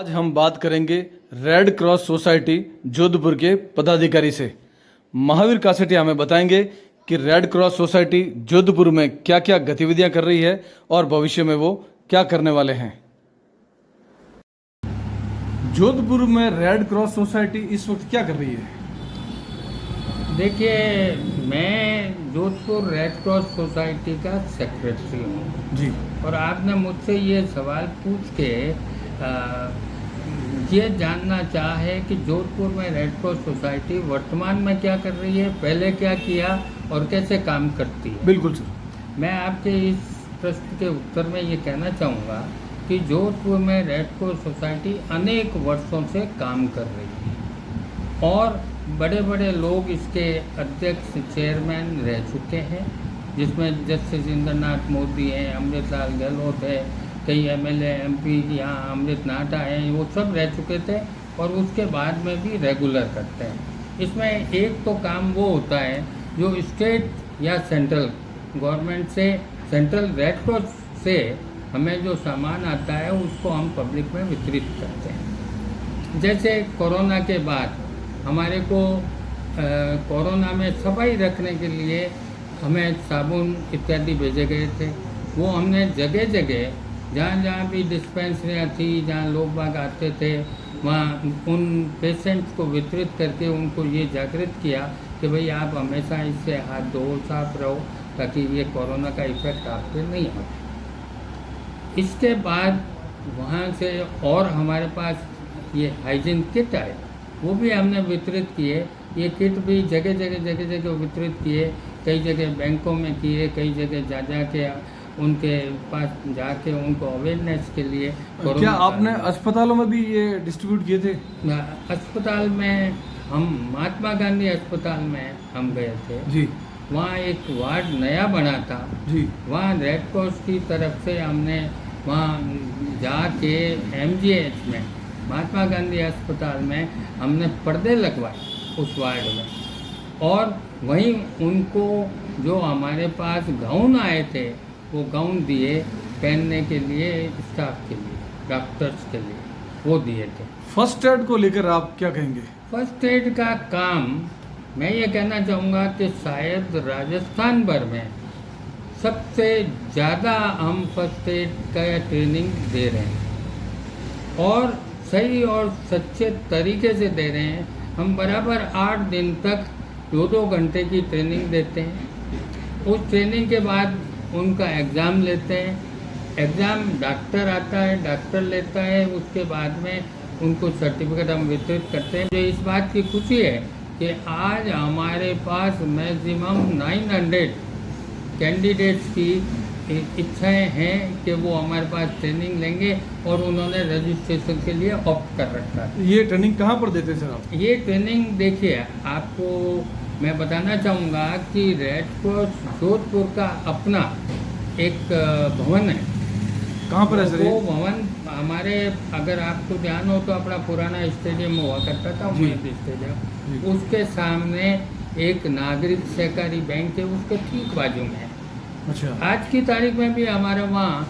आज हम बात करेंगे रेड क्रॉस सोसाइटी जोधपुर के पदाधिकारी से। महावीर कासेटिया हमें बताएंगे कि रेड क्रॉस सोसाइटी जोधपुर में क्या क्या गतिविधियां कर रही है और भविष्य में वो क्या करने वाले हैं। जोधपुर में रेड क्रॉस सोसाइटी इस वक्त क्या कर रही है? देखिए, मैं जोधपुर रेड क्रॉस सोसाइटी का सेक्रेटरी हूँ जी। और आपने मुझसे ये सवाल पूछ के ये जानना चाहा है कि जोधपुर में रेड क्रॉस सोसाइटी वर्तमान में क्या कर रही है, पहले क्या किया और कैसे काम करती है। बिल्कुल सर। मैं आपके इस प्रश्न के उत्तर में ये कहना चाहूँगा कि जोधपुर में रेड क्रॉस सोसाइटी अनेक वर्षों से काम कर रही है और बड़े बड़े लोग इसके अध्यक्ष चेयरमैन रह चुके हैं, जिसमें जस्टिस इंद्रनाथ मोदी हैं, अमृतलाल गहलोत है, कई एमएलए एमपी यहाँ अमृत नाटा हैं, वो सब रह चुके थे और उसके बाद में भी रेगुलर करते हैं। इसमें एक तो काम वो होता है जो स्टेट या सेंट्रल गवर्नमेंट से, सेंट्रल रेड क्रॉस से हमें जो सामान आता है उसको हम पब्लिक में वितरित करते हैं। जैसे कोरोना के बाद हमारे को कोरोना में सफाई रखने के लिए हमें साबुन इत्यादि भेजे गए थे। वो हमने जगह जगह जहाँ जहाँ भी डिस्पेंसरियाँ थी, जहाँ लोग बाग आते थे, वहाँ उन पेशेंट्स को वितरित करके उनको ये जागृत किया कि भाई आप हमेशा इससे हाथ धो, साफ रहो, ताकि ये कोरोना का इफेक्ट आप पे नहीं हो। इसके बाद वहाँ से और हमारे पास ये हाइजीन किट आए, वो भी हमने वितरित किए। ये किट भी जगह जगह वितरित किए, कई जगह बैंकों में किए, कई जगह जा के उनके पास जाके उनको अवेयरनेस के लिए। क्या आपने अस्पतालों में भी ये डिस्ट्रीब्यूट किए थे? अस्पताल में हम महात्मा गांधी अस्पताल में हम गए थे जी। वहाँ एक वार्ड नया बना था जी। वहाँ रेड क्रॉस की तरफ से हमने वहाँ जाके एमजीएच में, महात्मा गांधी अस्पताल में हमने पर्दे लगवाए उस वार्ड में, और वहीं उनको जो हमारे पास गाउन आए थे वो गाउन दिए पहनने के लिए, स्टाफ के लिए, डॉक्टर्स के लिए वो दिए थे। फर्स्ट एड को लेकर आप क्या कहेंगे? फर्स्ट एड का काम मैं ये कहना चाहूँगा कि शायद राजस्थान भर में सबसे ज़्यादा हम फर्स्ट एड का ट्रेनिंग दे रहे हैं और सही और सच्चे तरीके से दे रहे हैं। हम बराबर 8 दिन तक 2-2 घंटे की ट्रेनिंग देते हैं। उस ट्रेनिंग के बाद उनका एग्ज़ाम लेते हैं। एग्ज़ाम डॉक्टर आता है, डॉक्टर लेता है, उसके बाद में उनको सर्टिफिकेट हम वितरित करते हैं। जो इस बात की खुशी है कि आज हमारे पास मैक्सिमम 900 कैंडिडेट्स की इच्छाएं हैं कि वो हमारे पास ट्रेनिंग लेंगे और उन्होंने रजिस्ट्रेशन के लिए ऑप्ट कर रखा है। ये ट्रेनिंग कहाँ पर देते हैं सर आप? ये ट्रेनिंग देखिए, आपको मैं बताना चाहूँगा कि रेड क्रॉस जोधपुर का अपना एक भवन है। कहाँ पर है सर? वो भवन हमारे, अगर आपको ध्यान हो तो अपना पुराना स्टेडियम हुआ करता था, मोहित स्टेडियम, उसके सामने एक नागरिक सहकारी बैंक है, उसके ठीक बाजू में है। अच्छा। आज की तारीख में भी हमारे वहाँ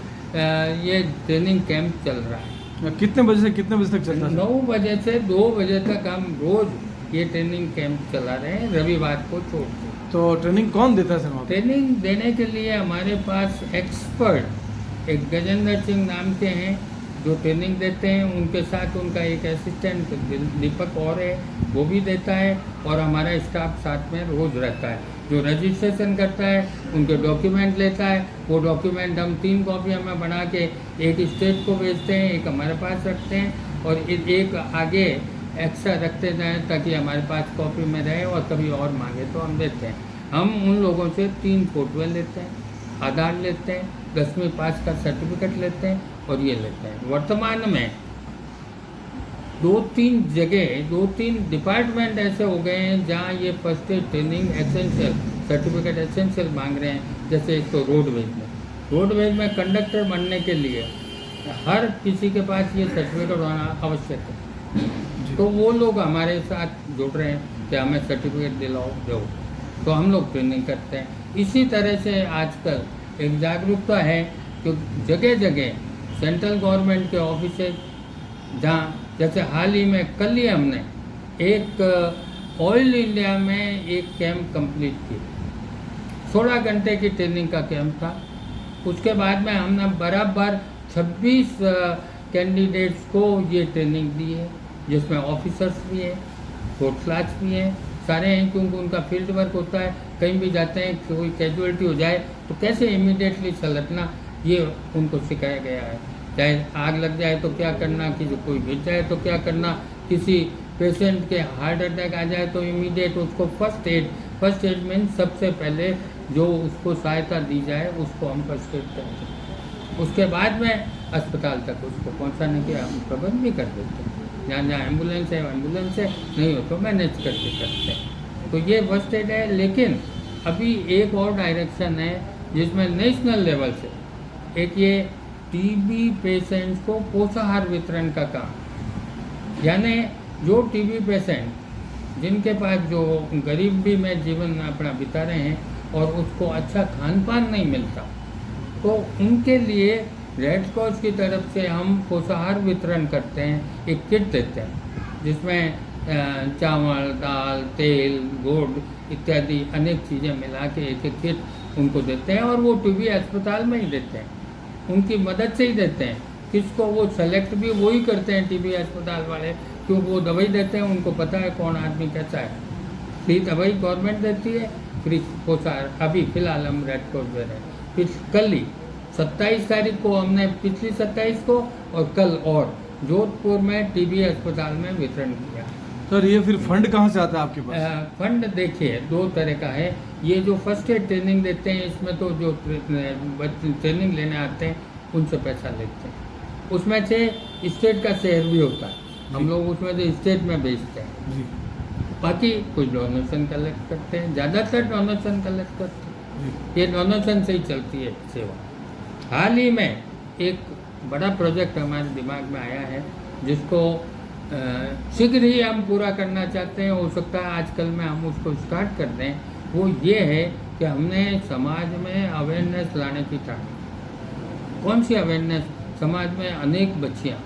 ये ट्रेनिंग कैंप चल रहा है। कितने बजे से कितने बजे तक चलता है? 9 बजे से 2 बजे तक हम रोज ये ट्रेनिंग कैंप चला रहे हैं, रविवार को छोड़ के। तो ट्रेनिंग कौन देता है सर वहाँ पे? ट्रेनिंग देने के लिए हमारे पास एक्सपर्ट एक गजेंद्र सिंह नाम के हैं जो ट्रेनिंग देते हैं। उनके साथ उनका एक असिस्टेंट दीपक और है, वो भी देता है, और हमारा स्टाफ साथ में रोज रहता है जो रजिस्ट्रेशन करता है, उनके डॉक्यूमेंट लेता है। वो डॉक्यूमेंट हम 3 कॉपियाँ में बना के एक स्टेट को भेजते हैं, एक हमारे पास रखते हैं और एक आगे एक्स्ट्रा रखते जाएँ ताकि हमारे पास कॉपी में रहे और कभी और मांगे तो हम देते हैं। हम उन लोगों से 3 फोटोएँ लेते हैं, आधार लेते हैं, 10वीं पास का सर्टिफिकेट लेते हैं और ये लेते हैं। वर्तमान में 2-3 जगह, 2-3 डिपार्टमेंट ऐसे हो गए हैं जहाँ ये first aid training essential certificate essential मांग रहे हैं। जैसे एक तो रोडवेज में कंडक्टर बनने के लिए हर किसी के पास ये सर्टिफिकेट होना आवश्यक है। तो वो लोग हमारे साथ जुड़ रहे हैं कि हमें सर्टिफिकेट दिलाओ, दो, तो हम लोग ट्रेनिंग करते हैं। इसी तरह से आजकल एक जागरूकता है कि जगह जगह सेंट्रल गवर्नमेंट के ऑफिसेज जहाँ जैसे हाल ही में कल ही हमने एक ऑयल इंडिया में एक कैंप कंप्लीट किया, 16 घंटे की ट्रेनिंग का कैंप था। उसके बाद में हमने बराबर 26 कैंडिडेट्स को ये ट्रेनिंग दी है, जिसमें ऑफिसर्स भी हैं, फोर्थ क्लास भी हैं, सारे हैं, क्योंकि उनका फील्ड वर्क होता है। कहीं भी जाते हैं, कोई कैजुअलिटी हो जाए तो कैसे इमीडिएटली सलटना, ये उनको सिखाया गया है। चाहे आग लग जाए तो क्या करना, किसी कोई गिर जाए तो क्या करना, किसी पेशेंट के हार्ट अटैक आ जाए तो इमीडिएट उसको फर्स्ट एड मीन्स सबसे पहले जो उसको सहायता दी जाए उसको हम फर्स्ट एड करते हैं। उसके बाद में अस्पताल तक उसको पहुंचाने के हम प्रबंध भी कर देते हैं। जहाँ जहाँ एम्बुलेंस है, नहीं हो तो मैनेज करके करते हैं। तो ये फर्स्ट एड है। लेकिन अभी एक और डायरेक्शन है जिसमें नेशनल लेवल से एक ये टीबी पेशेंट्स को पोषाहार वितरण का काम, यानी जो टीबी पेशेंट जिनके पास जो गरीबी में जीवन अपना बिता रहे हैं और उसको अच्छा खान पान नहीं मिलता, तो उनके लिए रेड क्रॉस की तरफ से हम पोषाहार वितरण करते हैं। एक किट देते हैं जिसमें चावल, दाल, तेल, गुड़ इत्यादि अनेक चीज़ें मिला के एक एक किट उनको देते हैं, और वो टीबी अस्पताल में ही देते हैं, उनकी मदद से ही देते हैं। किसको वो सेलेक्ट भी वही करते हैं टीबी अस्पताल वाले, क्योंकि वो दवाई देते हैं, उनको पता है कौन आदमी कैसा है। फ्री दवाई गवर्नमेंट देती है, फ्री पोषाहार अभी फ़िलहाल हम रेड क्रॉस दे रहे हैं। फिर कल ही 27 तारीख को हमने, पिछली 27 को और कल और जोधपुर में टीबी अस्पताल में वितरण किया। सर ये फिर फंड कहाँ से आता है आपके पास? फंड देखिए 2 तरह का है। ये जो फर्स्ट एड ट्रेनिंग देते हैं, इसमें तो जो ट्रेनिंग लेने आते हैं उनसे पैसा लेते हैं। उसमें से स्टेट का शेयर भी होता है, हम लोग उसमें से स्टेट में बेचते हैं जी। बाकी कुछ डोनेशन कलेक्ट करते हैं, ज़्यादातर डोनेशन कलेक्ट करते हैं। ये डोनेशन से ही चलती है सेवा। हाल ही में एक बड़ा प्रोजेक्ट हमारे दिमाग में आया है जिसको शीघ्र ही हम पूरा करना चाहते हैं। हो सकता है आजकल में हम उसको स्टार्ट कर दें। वो ये है कि हमने समाज में अवेयरनेस लाने की ठानी। कौन सी अवेयरनेस? समाज में अनेक बच्चियाँ,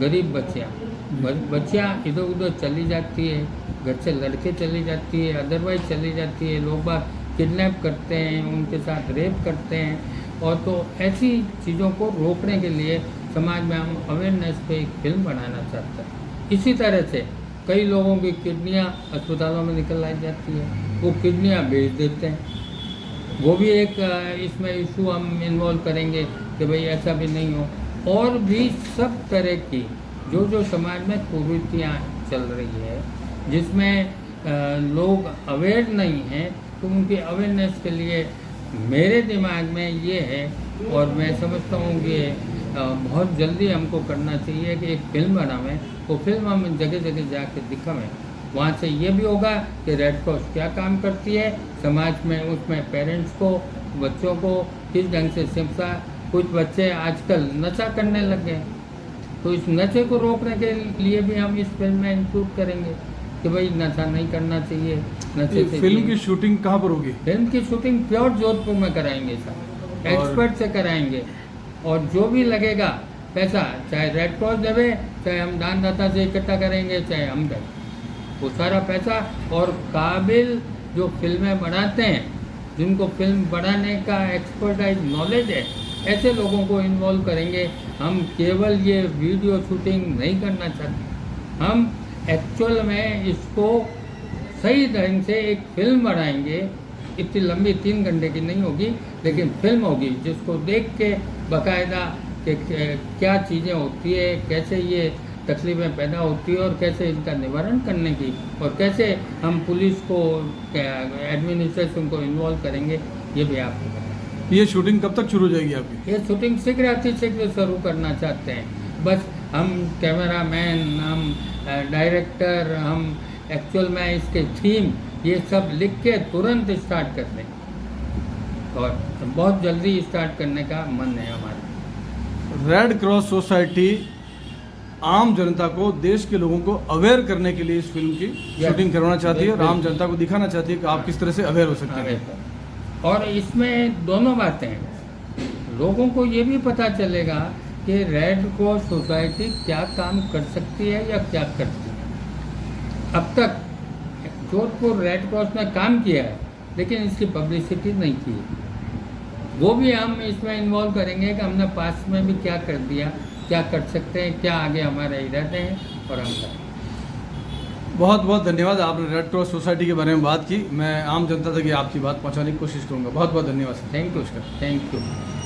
गरीब बच्चियाँ इधर उधर चली जाती है, घर से लड़के चली जाती है, अदरवाइज चली जाती है, लोग बाग किडनैप करते हैं, उनके साथ रेप करते हैं। और तो ऐसी चीज़ों को रोकने के लिए समाज में हम अवेयरनेस पे एक फिल्म बनाना चाहते हैं। इसी तरह से कई लोगों की किडनियाँ अस्पतालों में निकल आई जाती है, वो किडनियाँ बेच देते हैं। वो भी एक इसमें इशू हम इन्वॉल्व करेंगे कि भाई ऐसा भी नहीं हो। और भी सब तरह की जो समाज में कुरीतियाँ चल रही है, जिसमें लोग अवेयर नहीं हैं, तो उनकी अवेयरनेस के लिए मेरे दिमाग में ये है, और मैं समझता हूँ कि बहुत जल्दी हमको करना चाहिए कि एक फिल्म बनावें। वो फिल्म हम जगह जगह जाके दिखावें। वहाँ से ये भी होगा कि रेड क्रॉस क्या काम करती है समाज में, उसमें पेरेंट्स को, बच्चों को किस ढंग से शिक्षा। कुछ बच्चे आजकल नशा करने लग गए, तो इस नशे को रोकने के लिए भी हम इस फिल्म में इंक्लूड करेंगे कि भाई नशा नहीं करना चाहिए। नशे से फिल्म की शूटिंग कहाँ पर होगी? फिल्म की शूटिंग प्योर जोधपुर में कराएंगे सर, एक्सपर्ट से कराएंगे। और जो भी लगेगा पैसा, चाहे रेड क्रॉस देवे, चाहे हम दानदाता से इकट्ठा करेंगे, चाहे हम दें, वो सारा पैसा। और काबिल जो फिल्में बनाते हैं, जिनको फिल्म बनाने का एक्सपर्टाइज नॉलेज है, ऐसे लोगों को इन्वॉल्व करेंगे। हम केवल ये वीडियो शूटिंग नहीं करना चाहते, हम एक्चुअल में इसको सही ढंग से एक फिल्म बनाएंगे। इतनी लंबी 3 घंटे की नहीं होगी, लेकिन फिल्म होगी जिसको देख के बाकायदा कि क्या चीज़ें होती है, कैसे ये तकलीफ़ें पैदा होती है और कैसे इनका निवारण करने की, और कैसे हम पुलिस को, एडमिनिस्ट्रेशन को इन्वॉल्व करेंगे, ये भी आपको बताएं। ये शूटिंग कब तक शुरू हो जाएगी आपकी? ये शूटिंग शीघ्र शुरू करना चाहते हैं। बस हम कैमरामैन, हम डायरेक्टर, हम एक्चुअल में इसके थीम ये सब लिख के तुरंत स्टार्ट कर दें, और बहुत जल्दी स्टार्ट करने का मन है हमारा। रेड क्रॉस सोसाइटी आम जनता को, देश के लोगों को अवेयर करने के लिए इस फिल्म की शूटिंग करवाना चाहती है और आम जनता को दिखाना चाहती है कि आप किस तरह से अवेयर हो सकते हैं। और इसमें दोनों बातें हैं। लोगों को ये भी पता चलेगा कि रेड क्रॉस सोसाइटी क्या काम कर सकती है या क्या करती है। अब तक जोधपुर रेड क्रॉस ने काम किया है, लेकिन इसकी पब्लिसिटी नहीं की है। वो भी हम इसमें इन्वॉल्व करेंगे कि हमने पास्ट में भी क्या कर दिया, क्या कर सकते हैं, क्या आगे हमारे इरादे हैं और हम करें। बहुत बहुत धन्यवाद, आपने रेड क्रॉस सोसाइटी के बारे में बात की। मैं आम जनता तक ये आपकी बात पहुंचाने की कोशिश करूंगा। बहुत बहुत धन्यवाद sir. Thank you, thank you.